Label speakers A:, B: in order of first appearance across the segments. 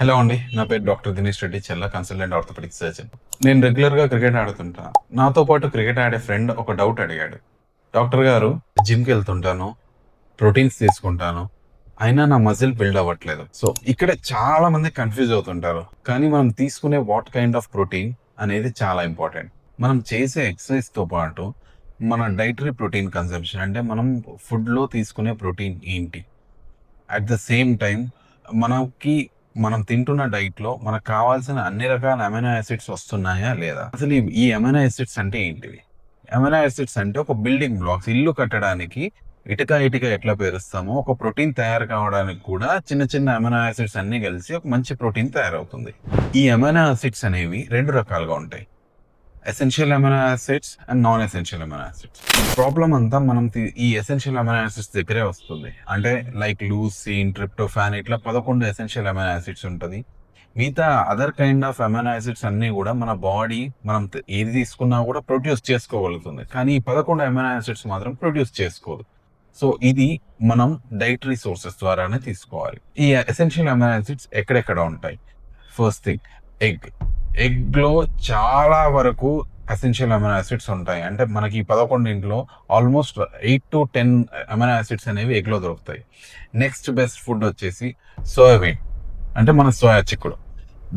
A: Hello అండి, నా పేరు డాక్టర్ దినేష్ రెడ్డి, చెల్ల కన్సల్టెంట్ ఆర్థోపెడిక్ సర్జన్. నేను రెగ్యులర్గా క్రికెట్ ఆడుతుంటాను. నాతో పాటు క్రికెట్ ఆడే ఫ్రెండ్ ఒక డౌట్ అడిగాడు. డాక్టర్ గారు, జిమ్కి వెళ్తుంటాను, ప్రోటీన్స్ తీసుకుంటాను, అయినా నా మజిల్ బిల్డ్ అవ్వట్లేదు. సో ఇక్కడ చాలా మంది కన్ఫ్యూజ్ అవుతుంటారు. కానీ మనం తీసుకునే వాట్ కైండ్ ఆఫ్ ప్రోటీన్ అనేది చాలా ఇంపార్టెంట్. మనం చేసే ఎక్సర్సైజ్తో పాటు మన డైటరీ ప్రోటీన్ కన్సంప్షన్, అంటే మనం ఫుడ్లో తీసుకునే ప్రోటీన్ ఏంటి, అట్ ద సేమ్ టైం మనకి మనం తింటున్న డైట్లో మనకు కావాల్సిన అన్ని రకాల అమైనో యాసిడ్స్ వస్తున్నాయా లేదా, అసలు ఈ అమైనో యాసిడ్స్ అంటే ఏంటివి? అమైనో యాసిడ్స్ అంటే ఒక బిల్డింగ్ బ్లాక్స్. ఇల్లు కట్టడానికి ఇటుక ఇటుక ఎట్లా పేరుస్తామో, ఒక ప్రోటీన్ తయారు కావడానికి కూడా చిన్న చిన్న అమైనో యాసిడ్స్ అన్ని కలిసి ఒక మంచి ప్రోటీన్ తయారవుతుంది. ఈ అమైనో యాసిడ్స్ అనేవి రెండు రకాలుగా ఉంటాయి: essential amino acids and non essential amino acids. Problem అంతా మనం ఈ ఎసెన్షియల్ అమైనో యాసిడ్స్ దగ్గరే వస్తుంది. అంటే లైక్ లూసిన్, ట్రిప్టోఫాన్, ఇట్లా 11 ఎసెన్షియల్ అమైనో యాసిడ్స్ ఉంటుంది. మిగతా other kind of amino acids అన్నీ కూడా మన బాడీ మనం ఏది తీసుకున్నా కూడా ప్రొడ్యూస్ చేసుకోగలుగుతుంది, కానీ ఈ 11 అమైనో యాసిడ్స్ మాత్రం ప్రొడ్యూస్ చేసుకోదు. సో ఇది మనం డైటరీ సోర్సెస్ ద్వారానే తీసుకోవాలి. ఈ ఎసెన్షియల్ అమైనో యాసిడ్స్ ఎక్కడెక్కడ ఉంటాయి? ఫస్ట్ థింగ్, ఎగ్లో చాలా వరకు ఎసెన్షియల్ అమైనో యాసిడ్స్ ఉంటాయి. అంటే మనకి 11 ఆల్మోస్ట్ 8 to 10 అమైనో యాసిడ్స్ అనేవి ఎగ్లో దొరుకుతాయి. నెక్స్ట్ బెస్ట్ ఫుడ్ వచ్చేసి సోయాబీన్, అంటే మన సోయా చిక్కుడు,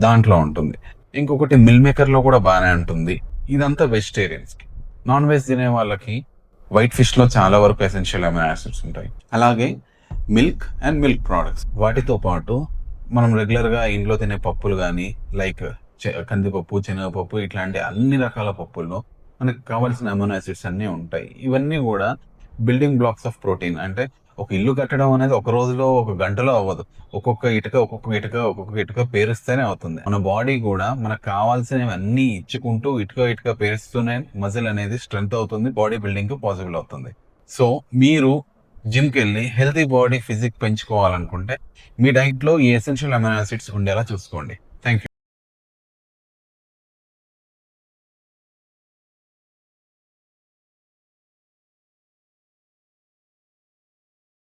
A: దాంట్లో ఉంటుంది. ఇంకొకటి మిల్ మేకర్లో కూడా బాగానే ఉంటుంది. ఇదంతా వెజిటేరియన్స్కి. నాన్ వెజ్ తినే వాళ్ళకి వైట్ ఫిష్లో చాలా వరకు ఎసెన్షియల్ అమైనో యాసిడ్స్ ఉంటాయి. అలాగే మిల్క్ అండ్ మిల్క్ ప్రోడక్ట్స్, వాటితో పాటు మనం రెగ్యులర్గా ఇంట్లో తినే పప్పులు కానీ, లైక్ కందిపప్పు, శనగపప్పు, ఇట్లాంటి అన్ని రకాల పప్పుల్లో మనకు కావాల్సిన అమైనో యాసిడ్స్ అన్నీ ఉంటాయి. ఇవన్నీ కూడా బిల్డింగ్ బ్లాక్స్ ఆఫ్ ప్రోటీన్. అంటే ఒక ఇల్లు కట్టడం అనేది ఒక రోజులో, ఒక గంటలో అవ్వదు. ఒక్కొక్క ఇటుక పేరుస్తేనే అవుతుంది. మన బాడీ కూడా మనకు కావాల్సినవి అన్నీ ఇచ్చుకుంటూ ఇటుక పేరుస్తూనే మజిల్ అనేది స్ట్రెంగ్త్ అవుతుంది, బాడీ బిల్డింగ్ పాసిబుల్ అవుతుంది. సో మీరు జిమ్కి వెళ్ళి హెల్తీ బాడీ ఫిజిక్ పెంచుకోవాలనుకుంటే మీ డైట్లో ఈ ఎసెన్షియల్ అమైనో యాసిడ్స్ ఉండేలా చూసుకోండి. Thank you.